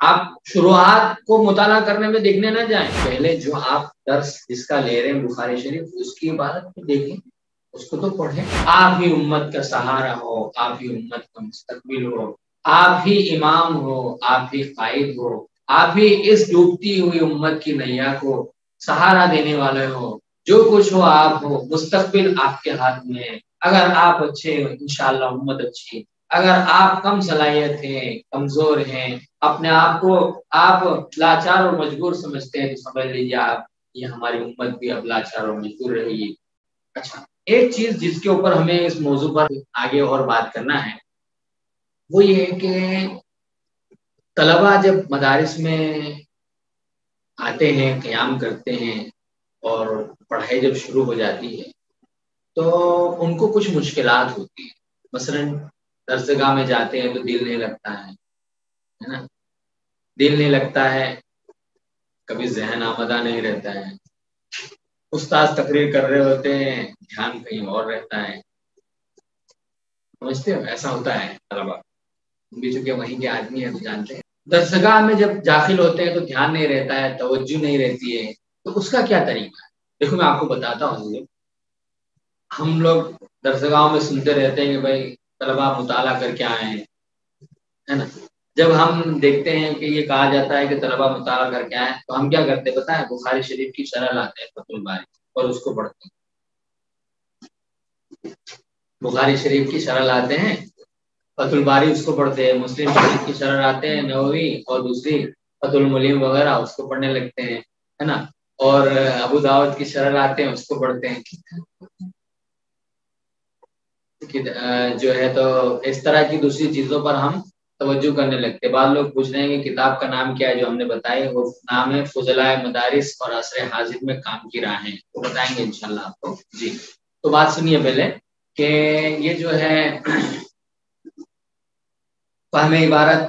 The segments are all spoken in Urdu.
آپ شروعات کو مطالعہ کرنے میں دیکھنے نہ جائیں، پہلے جو آپ درس جس کا لے رہے ہیں بخاری شریف اس کی عبارت کو دیکھیں، اس کو تو پڑھیں۔ آپ ہی امت کا سہارا ہو، آپ ہی امت کا مستقبل ہو، آپ ہی امام ہو، آپ ہی قائد ہو، آپ ہی اس ڈوبتی ہوئی امت کی نیا کو سہارا دینے والے ہو، جو کچھ ہو آپ ہو، مستقبل آپ کے ہاتھ میں ہے۔ اگر آپ اچھے ہو انشاءاللہ امت اچھی، اگر آپ کم صلاحیت ہیں، کمزور ہیں، اپنے آپ کو آپ لاچار اور مجبور سمجھتے ہیں تو سمجھ لیجیے آپ یہ ہماری امت بھی اب لاچار اور مجبور رہے گی۔ اچھا، ایک چیز جس کے اوپر ہمیں اس موضوع پر آگے اور بات کرنا ہے وہ یہ ہے کہ طلبہ جب مدارس میں آتے ہیں، قیام کرتے ہیں اور پڑھائی جب شروع ہو جاتی ہے تو ان کو کچھ مشکلات ہوتی ہیں۔ مثلا درسگاہ میں جاتے ہیں تو دل نہیں لگتا ہے نا، دل نہیں لگتا ہے، کبھی ذہن آمدہ نہیں رہتا ہے، استاد تقریر کر رہے ہوتے ہیں دھیان کہیں اور رہتا ہے، سمجھتے ہو ایسا ہوتا ہے طلبہ بھی، چونکہ وہیں کے آدمی ہیں تو جانتے ہیں۔ درسگاہ میں جب داخل ہوتے ہیں تو دھیان نہیں رہتا ہے، توجہ نہیں رہتی ہے، تو اس کا کیا طریقہ ہے؟ دیکھو میں آپ کو بتاتا ہوں۔ ہم لوگ درسگاہوں میں سنتے رہتے ہیں کہ بھائی طلبہ مطالعہ کر کے آئے ہیں، ہے نا۔ جب ہم دیکھتے ہیں کہ یہ کہا جاتا ہے کہ طلبہ مطالعہ کر کے آئے تو ہم کیا کرتے ہیں پتہ ہے؟ بخاری شریف کی شرح لاتے ہیں فتح الباری اور اس کو پڑھتے ہیں۔ بخاری شریف کی شرح لاتے ہیں، فتح الباری اس کو پڑھتے ہیں، مسلم شریف کی شرح لاتے ہیں نووی اور دوسری فتح الملیم وغیرہ اس کو پڑھنے لگتے ہیں، ہے نا، اور ابو داؤد کی شرح لاتے ہیں اس کو پڑھتے ہیں، جو ہے تو اس طرح کی دوسری چیزوں پر ہم توجہ کرنے لگتے ہیں۔ بعض لوگ پوچھ رہے ہیں کہ کتاب کا نام کیا ہے، جو ہم نے بتائی وہ نام ہے فضلائے مدارس اور عصر حاضر میں کام کی راہیں، وہ بتائیں گے انشاءاللہ آپ کو۔ جی تو بات سنیے پہلے کہ یہ جو ہے فہم عبارت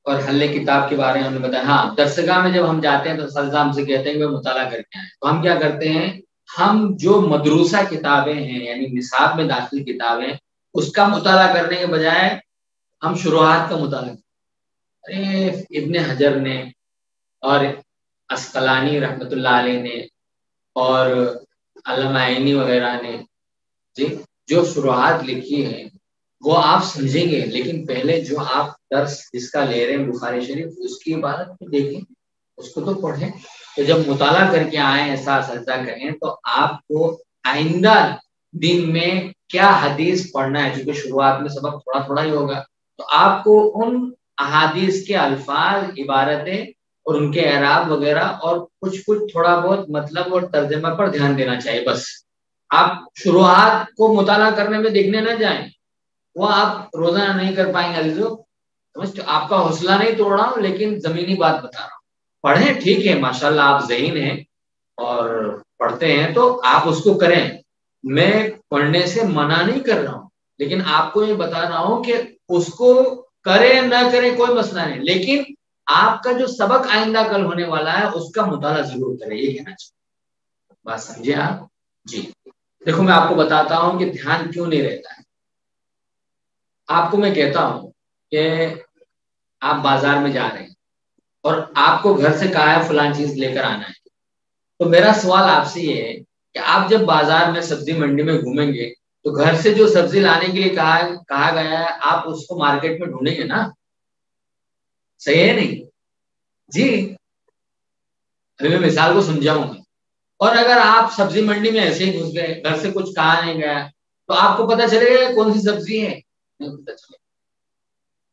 اور حل کتاب کے بارے میں ہم نے بتایا۔ ہاں، درسگاہ میں جب ہم جاتے ہیں تو اساتذہ ہم سے کہتے ہیں کہ وہ مطالعہ کر کے آئیں، تو ہم کیا کرتے ہیں، ہم جو مدروسہ کتابیں ہیں یعنی نصاب میں داخل کتابیں اس کا مطالعہ کرنے کے بجائے ہم شروحات کا مطالعہ کرتے ہیں۔ ابن حجر نے اور عسقلانی رحمۃ اللہ علیہ نے اور علامہ عینی وغیرہ نے جی جو شروحات لکھی ہیں وہ آپ سمجھیں گے، لیکن پہلے جو آپ درس جس کا لے رہے ہیں بخاری شریف اس کی عبارت کو دیکھیں، اس کو تو پڑھیں۔ تو جب مطالعہ کر کے آئیں، ایسا اساتذہ کہیں تو آپ کو آئندہ دن میں کیا حدیث پڑھنا ہے، چونکہ شروعات میں سبق تھوڑا تھوڑا ہی ہوگا، تو آپ کو ان احادیث کے الفاظ، عبارتیں اور ان کے اعراب وغیرہ اور کچھ تھوڑا بہت مطلب اور ترجمہ پر دھیان دینا چاہیے۔ بس آپ شروعات کو مطالعہ کرنے میں دیکھنے نہ جائیں، وہ آپ روزانہ نہیں کر پائیں گے عزیزو، سمجھتے آپ کا حوصلہ نہیں توڑ رہا ہوں لیکن زمینی بات بتا رہا ہوں۔ پڑھیں، ٹھیک ہے، ماشاءاللہ آپ ذہین ہیں اور پڑھتے ہیں تو آپ اس کو کریں، میں پڑھنے سے منع نہیں کر رہا ہوں، لیکن آپ کو یہ بتا رہا ہوں کہ اس کو کریں نہ کریں کوئی مسئلہ نہیں، لیکن آپ کا جو سبق آئندہ کل ہونے والا ہے اس کا مطالعہ ضرور کریں، یہ کہنا چاہیے۔ بات سمجھے آپ؟ جی دیکھو میں آپ کو بتاتا ہوں کہ دھیان کیوں نہیں رہتا ہے۔ آپ کو میں کہتا ہوں کہ آپ بازار میں جا رہے ہیں اور آپ کو گھر سے کہا ہے فلان چیز لے کر آنا ہے، تو میرا سوال آپ سے یہ ہے کہ آپ جب بازار میں سبزی منڈی میں گھومیں گے تو گھر سے جو سبزی لانے کے لیے کہا گیا ہے آپ اس کو مارکیٹ میں ڈھونڈیں گے نا، صحیح ہے نہیں؟ جی ابھی میں مثال کو سمجھاؤں گا۔ اور اگر آپ سبزی منڈی میں ایسے ہی گھس گئے، گھر سے کچھ کہا نہیں گیا، تو آپ کو پتا چلے گا کون سی سبزی ہے؟ نہیں پتا چلے گا۔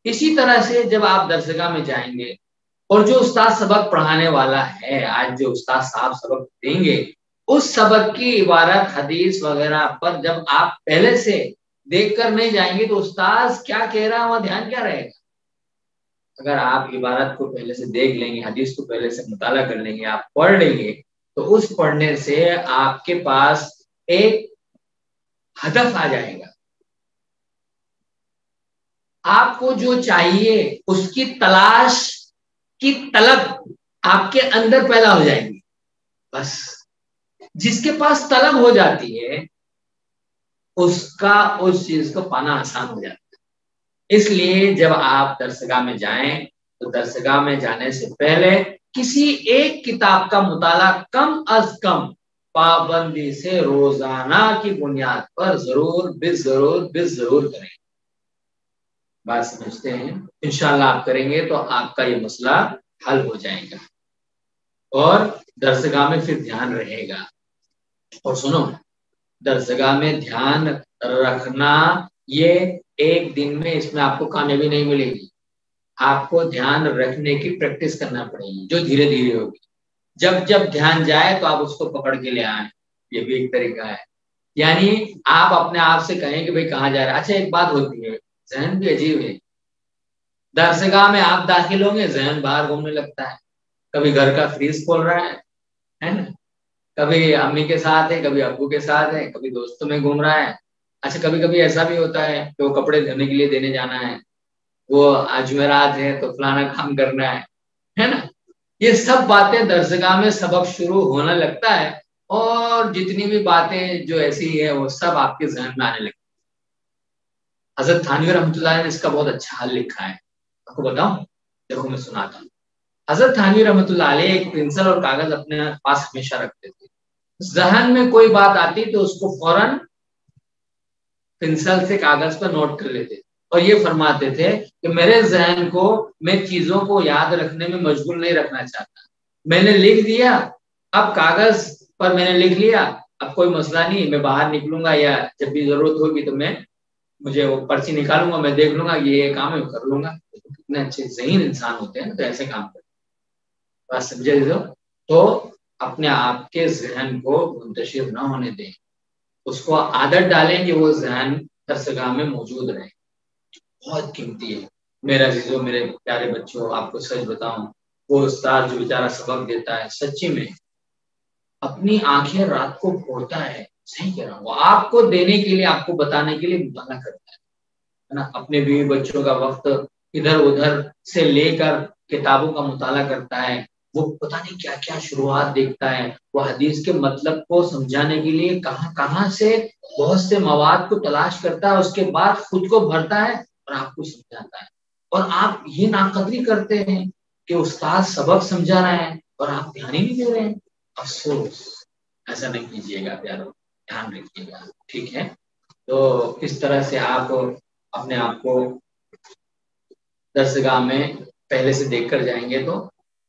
اسی طرح سے جب آپ درسگاہ میں جائیں گے اور جو استاد سبق پڑھانے والا ہے، آج جو استاد صاحب سبق دیں گے اس سبق کی عبارت حدیث وغیرہ پر جب آپ پہلے سے دیکھ کر نہیں جائیں گے تو استاد کیا کہہ رہا ہے وہاں دھیان کیا رہے گا؟ اگر آپ عبارت کو پہلے سے دیکھ لیں گے، حدیث کو پہلے سے مطالعہ کر لیں گے، آپ پڑھ لیں گے، تو اس پڑھنے سے آپ کے پاس ایک ہدف آ جائے گا، آپ کو جو چاہیے اس کی تلاش کی طلب آپ کے اندر پیدا ہو جائے گی۔ بس جس کے پاس طلب ہو جاتی ہے اس کا اس چیز کو پانا آسان ہو جاتا ہے۔ اس لیے جب آپ درسگاہ میں جائیں تو درسگاہ میں جانے سے پہلے کسی ایک کتاب کا مطالعہ کم از کم پابندی سے روزانہ کی بنیاد پر ضرور کریں. بات سمجھتے ہیں؟ انشاءاللہ آپ کریں گے تو آپ کا یہ مسئلہ حل ہو جائے گا اور درسگاہ میں پھر دھیان رہے گا. اور سنو، درسگاہ میں دھیان رکھنا یہ ایک دن میں اس میں آپ کو کامیابی نہیں ملے گی. آپ کو دھیان رکھنے کی پریکٹس کرنا پڑے گی جو دھیرے دھیرے ہوگی. جب دھیان جائے تو آپ اس کو پکڑ کے لے آئیں. یہ بھی ایک طریقہ ہے. یعنی آپ اپنے آپ سے کہیں کہ بھائی کہاں جا رہا ہے. اچھا ایک بات ہوتی ہے، ذہن بھی عجیب ہے. درسگاہ میں آپ داخل ہوں گے ذہن باہر گھومنے لگتا ہے. کبھی گھر کا فریز کھول رہا ہے نا، کبھی امی کے ساتھ ہے، کبھی ابو کے ساتھ ہے، کبھی دوستوں میں گھوم رہا ہے. اچھا کبھی کبھی ایسا بھی ہوتا ہے کہ وہ کپڑے دھونے کے لیے دینے جانا ہے، وہ جمعرات ہے تو فلانا کام کرنا ہے نا. یہ سب باتیں درسگاہ میں سبق شروع ہونے لگتا ہے اور جتنی بھی باتیں جو ایسی ہے وہ سب آپ کے ذہن میں آنے لگتی. حضرت تھانوی رحمۃ اللہ علیہ نے اس کا بہت اچھا حل لکھا ہے. آپ کو بتاؤں؟ دیکھو میں سناتا ہوں. حضرت تھانوی رحمۃ اللہ علیہ ایک پنسل اور کاغذ اپنے پاس ہمیشہ رکھتے تھے. ذہن میں کوئی بات آتی تو اس کو فوراً پنسل سے کاغذ پر نوٹ کر لیتے اور یہ فرماتے تھے کہ میرے ذہن کو میں چیزوں کو یاد رکھنے میں مشغول نہیں رکھنا چاہتا. میں نے لکھ دیا، اب کاغذ پر میں نے لکھ لیا، اب کوئی مسئلہ نہیں. میں باہر نکلوں گا یا جب بھی ضرورت ہوگی تو مجھے وہ پرچی نکالوں گا، میں دیکھ لوں گا یہ کام ہے کر لوں گا. کتنے اچھے ذہین انسان ہوتے ہیں تو ایسے کام کرتے. بات سمجھے تو اپنے آپ کے ذہن کو منتشر نہ ہونے دیں. اس کو عادت ڈالیں کہ وہ ذہن درسگاہ میں موجود رہے. بہت قیمتی ہے. میرا عزیزو، میرے پیارے بچوں، آپ کو سچ بتاؤں، وہ استاد جو بیچارہ سبق دیتا ہے سچی میں اپنی آنکھیں رات کو پھوڑتا ہے. صحیح کہہ رہا ہوں. وہ آپ کو دینے کے لیے، آپ کو بتانے کے لیے مطالعہ کرتا ہے نا. اپنے بیوی بچوں کا وقت ادھر ادھر سے لے کر کتابوں کا مطالعہ کرتا ہے. وہ پتہ نہیں کیا کیا شروحات دیکھتا ہے. وہ حدیث کے مطلب کو سمجھانے کے لیے کہاں کہاں سے بہت سے مواد کو تلاش کرتا ہے. اس کے بعد خود کو بھرتا ہے اور آپ کو سمجھاتا ہے. اور آپ یہ ناقدری کرتے ہیں کہ استاد سبق سمجھا رہے ہیں اور آپ دھیان ہی نہیں دے رہے ہیں. افسوس، ایسا نہیں کیجیے گا پیارو، دھیان رکھیے گا. ٹھیک ہے؟ تو اس طرح سے آپ اپنے آپ کو درسگاہ میں پہلے سے دیکھ کر جائیں گے تو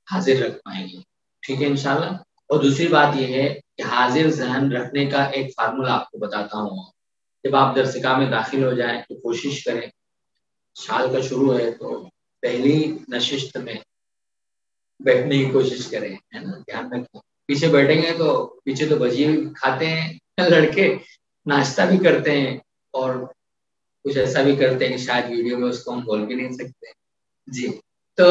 حاضر رکھ پائیں گے. ٹھیک ہے انشاءاللہ. اور دوسری بات یہ ہے کہ حاضر ذہن رکھنے کا ایک فارمولہ آپ کو بتاتا ہوں. جب آپ درسگاہ میں داخل ہو جائیں تو کوشش کریں، سال کا شروع ہے تو پہلی نشست میں بیٹھنے کی کوشش کریں، ہے نا. دھیان رکھیں. پیچھے بیٹھیں گے تو پیچھے تو بھجیے کھاتے ہیں لڑکے، ناشتہ بھی کرتے ہیں اور کچھ ایسا بھی کرتے ہیں کہ شاید ویڈیو میں اس کو ہم بول بھی نہیں سکتے. جی تو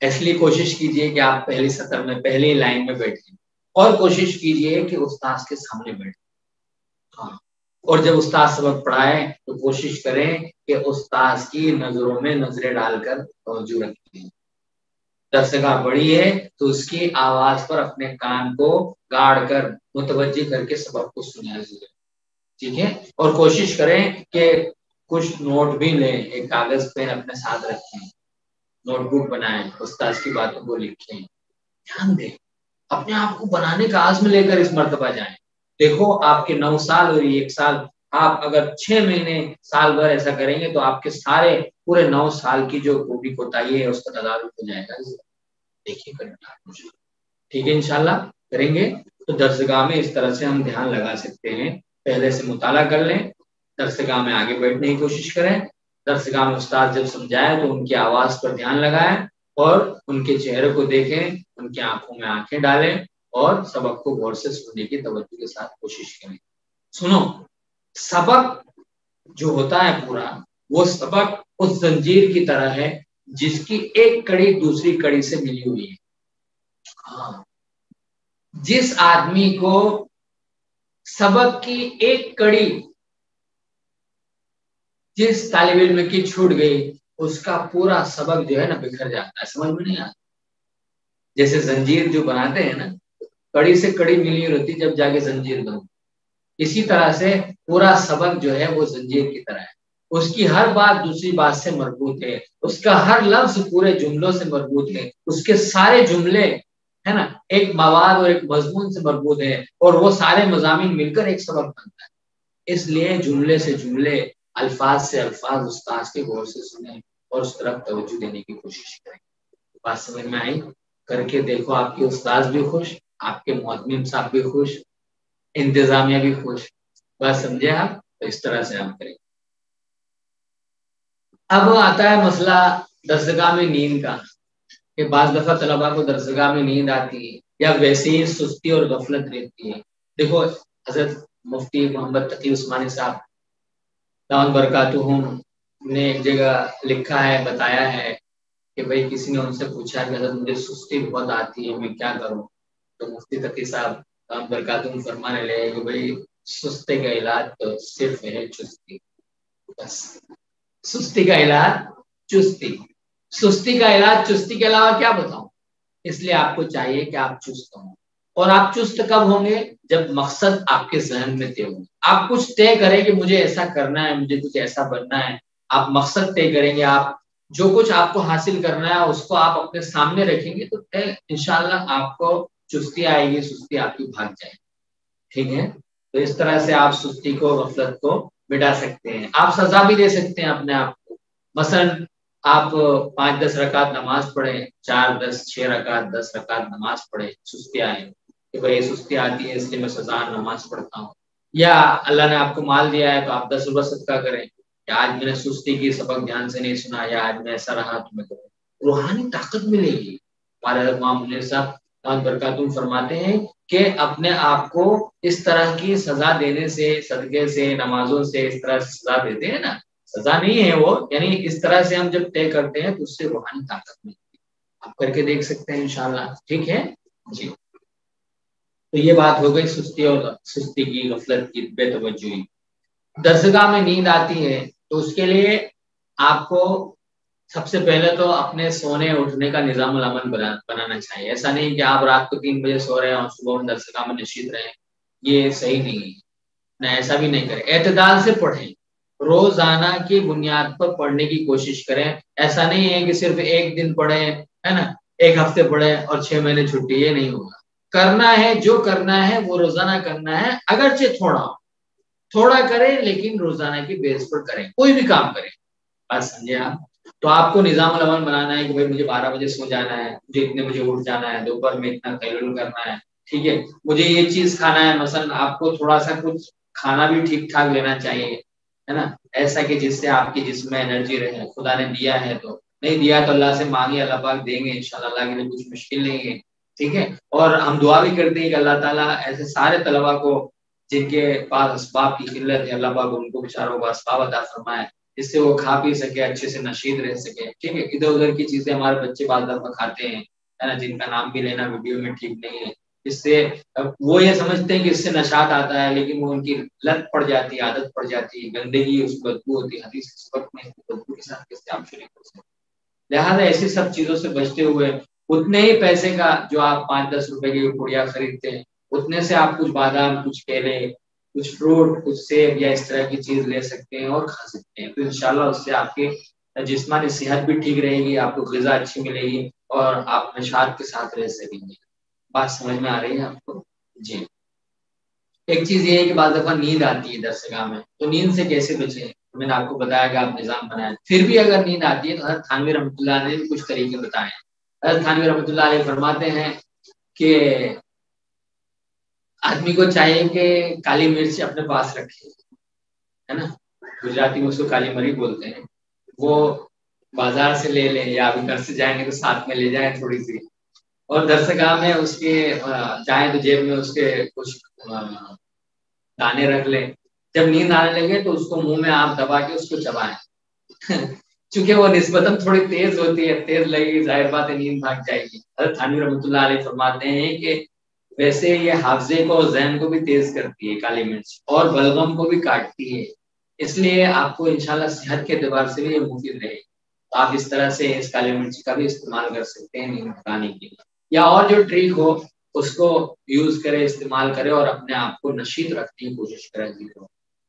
اس لیے کوشش کیجئے کہ آپ پہلی سطر میں پہلی لائن میں بیٹھیں اور کوشش کیجئے کہ استاد کے سامنے بیٹھیں. ہاں، اور جب استاد سبق پڑھائے تو کوشش کریں کہ استاد کی نظروں میں نظریں ڈال کر توجہ رکھیں. درسگاہ بڑی ہے تو اس کی آواز پر اپنے کان کو گاڑ کر متوجہ کر کے سبق کو سنیں. ٹھیک ہے؟ اور کوشش کریں کہ کچھ نوٹ بھی لیں، ایک کاغذ پین اپنے ساتھ رکھیں، نوٹ بک بنائیں، استاد کی باتوں کو لکھیں. دھیان دیں، اپنے آپ کو بنانے کا عزم لے کر اس مرتبہ جائیں. دیکھو آپ کے 9 سال اور 1 سال، آپ اگر 6 مہینے سال بھر ایسا کریں گے تو آپ کے سارے پورے 9 سال کی جو کوٹی کوتاہی ہے اس کا تدارک ہو جائے گا. دیکھیے ٹھیک ہے انشاءاللہ کریں گے. تو درسگاہ میں اس طرح سے ہم دھیان لگا سکتے ہیں. پہلے سے مطالعہ کر لیں، درسگاہ میں آگے بیٹھنے کی کوشش کریں. درسگاہ میں استاد جب سمجھائے تو ان کی آواز پر دھیان لگائیں اور ان کے چہرے کو دیکھیں، ان کی آنکھوں میں آنکھیں ڈالیں اور سبق کو غور سے سننے کی توجہ کے ساتھ کوشش کریں. سنو، سبق جو ہوتا ہے پورا، وہ سبق اس زنجیر کی طرح ہے جس کی ایک کڑی دوسری کڑی سے ملی ہوئی ہے. ہاں، جس آدمی کو سبق کی ایک کڑی جس طالب علم کی چھوٹ گئی، اس کا پورا سبق جو ہے نا بکھر جاتا ہے، سمجھ میں نہیں آتا. جیسے زنجیر جو بناتے ہیں نا، کڑی سے کڑی ملی ہوتی جب جا کے زنجیر بنتی. اسی طرح سے پورا سبق جو ہے وہ زنجیر کی طرح ہے. اس کی ہر بات دوسری بات سے مربوط ہے، اس کا ہر لفظ پورے جملوں سے مربوط ہے، اس کے سارے جملے ہے نا ایک مواد اور ایک مضمون سے مربوط ہے، اور وہ سارے مضامین مل کر ایک سبق بنتا ہے۔ اس لیے جملے سے جملے، الفاظ سے الفاظ استاذ کے غور سے سنیں اور اس طرف توجہ دینے کی کوشش کریں۔ بات سمجھ میں آئی؟ کر کے دیکھو، آپ کے استاذ بھی خوش، آپ کے معلم صاحب بھی خوش، انتظامیہ بھی خوش۔ بات سمجھے آپ؟ تو اس طرح سے ہم کریں۔ اب آتا ہے مسئلہ درسگاہ میں نیند کا، کہ بعض دفعہ طلباء کو درسگاہ میں نیند آتی ہے یا ویسے ہی سستی اور غفلت رہتی ہے۔ دیکھو، حضرت مفتی محمد تقی عثمانی صاحب دامت برکاتہم نے ایک جگہ لکھا ہے، بتایا ہے کہ بھائی کسی نے ان سے پوچھا کہ حضرت مجھے سستی بہت آتی ہے، میں کیا کروں؟ تو مفتی تقی صاحب دامت برکاتہم فرمانے لگے کہ بھائی سستی کا علاج تو صرف ہے چستی، بس۔ سستی کا علاج چستی، سستی کا علاج چستی کے علاوہ کیا بتاؤں؟ اس لیے آپ کو چاہیے کہ آپ چست ہوں، اور آپ چست کب ہوں گے؟ جب مقصد آپ کے ذہن میں طے ہوں۔ آپ کچھ طے کریں کہ مجھے ایسا کرنا ہے، مجھے کچھ ایسا بننا ہے، آپ مقصد طے کریں گے، آپ جو کچھ آپ کو حاصل کرنا ہے اس کو آپ اپنے سامنے رکھیں گے، تو انشاءاللہ آپ کو چستی آئے گی، سستی آپ کی بھاگ جائے گی۔ ٹھیک ہے؟ تو اس طرح سے آپ سستی کو، غفلت کو مٹا سکتے ہیں۔ آپ سزا بھی دے سکتے ہیں اپنے آپ کو، مثلا آپ 5-10 رکعت نماز پڑھیں، 4-10 6 رکعت 10 رکعت نماز پڑھیں، سستی آئے کہ بھائی سستی آتی ہے اس لیے میں سزا نماز پڑھتا ہوں، یا اللہ نے آپ کو مال دیا ہے تو آپ 10 روپے صدقہ کریں، کہ آج میں نے سستی کی، سبق دھیان سے نہیں سنا، یا آج میں ایسا رہا تو میں کروں، روحانی طاقت ملے گی۔ ہمارے حضرت امام منیر صاحب برکاتہم فرماتے ہیں کہ اپنے آپ کو اس طرح کی سزا دینے سے، صدقے سے، نمازوں سے اس طرح سے سزا دیتے ہیں نا، سزا نہیں ہے وہ، یعنی اس طرح سے ہم جب طے کرتے ہیں تو اس سے روحانی طاقت ملتی ہے۔ آپ کر کے دیکھ سکتے ہیں انشاءاللہ۔ ٹھیک ہے جی؟ تو یہ بات ہو گئی سستی اور سستی کی، غفلت کی، بے توجہی۔ درسگاہ میں نیند آتی ہے تو اس کے لیے آپ کو سب سے پہلے تو اپنے سونے اٹھنے کا نظام العمل بنانا چاہیے۔ ایسا نہیں کہ آپ رات کو 3 بجے سو رہے ہیں اور صبح میں درسگاہ میں نشیط رہیں، یہ صحیح نہیں ہے۔ نہ ایسا بھی نہیں کریں، اعتدال سے پڑھیں، روزانہ کی بنیاد پر پڑھنے کی کوشش کریں۔ ایسا نہیں ہے کہ صرف ایک دن پڑھیں، ہے نا، ایک ہفتے پڑھیں اور 6 مہینے چھٹی، یہ نہیں ہوگا۔ کرنا ہے، جو کرنا ہے وہ روزانہ کرنا ہے، اگرچہ تھوڑا کریں لیکن روزانہ کی بیس پر کریں، کوئی بھی کام کریں۔ بات سمجھے آپ؟ تو آپ کو نظام العمل بنانا ہے کہ بھائی مجھے 12 بجے سو جانا ہے، مجھے اتنے بجے اٹھ جانا ہے، دوپہر میں اتنا قیلول کرنا ہے، ٹھیک ہے، مجھے یہ چیز کھانا ہے، مثلا آپ کو تھوڑا سا کچھ کھانا بھی ٹھیک ٹھاک لینا چاہیے، ہے نا، ایسا کہ جس سے آپ کے جسم میں انرجی رہے۔ خدا نے دیا ہے تو، نہیں دیا تو اللہ سے مانگے، اللہ پاک دیں گے انشاءاللہ، اللہ کے لیے کچھ مشکل نہیں ہے۔ ٹھیک ہے؟ اور ہم دعا بھی کرتے ہیں کہ اللہ تعالیٰ ایسے سارے طلباء کو جن کے پاس اسباب کی قلت ہے، اللہ پاک ان کو بیچاروں کو اسباب عطا فرمائے، جس سے وہ کھا پی سکے، اچھے سے نشید رہ سکے۔ ٹھیک ہے؟ ادھر ادھر کی چیزیں ہمارے بچے بعض دفعہ کھاتے ہیں، ہے نا، جن کا نام بھی لینا ویڈیو میں ٹھیک نہیں ہے، اس سے وہ یہ سمجھتے ہیں کہ اس سے نشاط آتا ہے، لیکن وہ ان کی لت پڑ جاتی ہے، عادت پڑ جاتی ہے، گندگی اس کو بدبو ہوتی ہے، حدیث اس وقت میں بدبو کے ساتھ کیسے آپ شریک ہو سکتے ہیں۔ لہٰذا ایسی سب چیزوں سے بچتے ہوئے اتنے ہی پیسے کا جو آپ 5-10 روپے کی پوڑیاں خریدتے ہیں، اتنے سے آپ کچھ بادام، کچھ کیلے، کچھ فروٹ، کچھ سیب یا اس طرح کی چیز لے سکتے ہیں اور کھا سکتے ہیں۔ تو انشاءاللہ اس سے آپ کی جسمانی صحت بھی ٹھیک رہے گی، آپ کو غذا اچھی ملے گی اور آپ نشاط کے ساتھ رہ سکیں گے۔ بات سمجھ میں آ رہی ہے آپ کو؟ جی۔ ایک چیز یہ ہے کہ بعض دفعہ نیند آتی ہے درسگاہ میں، تو نیند سے کیسے بچیں؟ میں نے آپ کو بتایا کہ آپ نظام بنائیں، پھر بھی اگر نیند آتی ہے تو حضرت تھانوی رحمۃ اللہ نے بھی کچھ طریقے بتائے ہیں۔ حضرت تھانوی رحمۃ اللہ علیہ فرماتے ہیں کہ آدمی کو چاہیے کہ کالی مرچ اپنے پاس رکھے، ہے نا، گجراتی میں اس کو کالی مری بولتے ہیں، وہ بازار سے لے لیں یا ابھی گھر سے جائیں گے تو ساتھ میں لے جائیں تھوڑی سی، اور درسگاہ میں اس کے چاہیں تو جیب میں اس کے کچھ دانے رکھ لیں، جب نیند آنے لگے تو اس کو منہ میں آپ دبا کے اس کو چبائیں چونکہ وہ نسبتاً تھوڑی تیز ہوتی ہے، تیز لگے گی، ظاہر بات ہے نیند بھاگ جائے گی۔ حضرت تھانوی رحمۃ اللہ علیہ فرماتے ہیں کہ ویسے یہ حافظے کو اور ذہن کو بھی تیز کرتی ہے کالی مرچ، اور بلغم کو بھی کاٹتی ہے، اس لیے آپ کو انشاءاللہ صحت کے اعتبار سے بھی یہ مفید رہے گی۔ تو آپ اس طرح سے اس کالی مرچ کا بھی استعمال کر سکتے ہیں نیند بھگانے کے لیے، یا اور جو ٹریک ہو اس کو یوز کرے، استعمال کرے اور اپنے آپ کو نشیط رکھنے کی کوشش کرے۔